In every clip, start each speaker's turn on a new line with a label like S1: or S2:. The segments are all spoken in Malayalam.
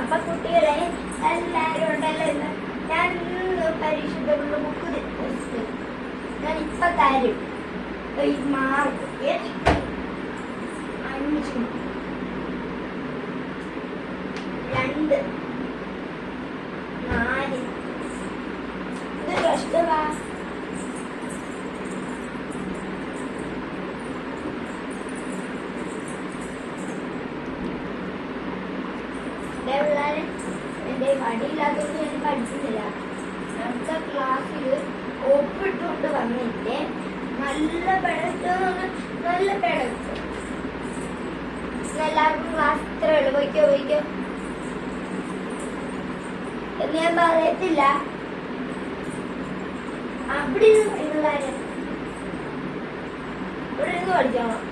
S1: അപ്പൊ കുട്ടികളെ എല്ലാരും ഉണ്ടല്ലോ ഞാൻ പരീക്ഷയ്ക്കുള്ള ബുക്ക് ഞാൻ ഇപ്പൊ തരും മാർക്ക് 5 2 4 ഇത് കഷ്ടവാ പിള്ളേരെ എന്റെ വടിയില്ലാത്തതുകൊണ്ട് ഞാൻ പഠിക്കുന്നില്ല. അടുത്ത ക്ലാസ്സിൽ ഒപ്പിട്ടുകൊണ്ട് വന്നിട്ട് നല്ല നല്ല പെടത്ത് എല്ലാവർക്കും ക്ലാസ് ഇത്രേ ഉള്ളു. പോയിക്കോ എന്ന് ഞാൻ പറയത്തില്ല. അവിടെ പിള്ളേരെ ഇവിടെ ഇരുന്ന് പഠിക്കണം.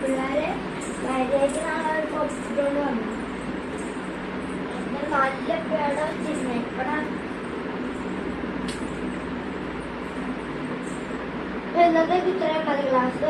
S1: പിള്ളേരെ വരേക്കാണ് ഒപ്പിട്ടുകൊണ്ട് വന്നു. നല്ല പേട വെച്ചിരുന്നു. എപ്പടാ ഇന്നത്തേക്ക് ഇത്രയും മതി. ക്ലാസ്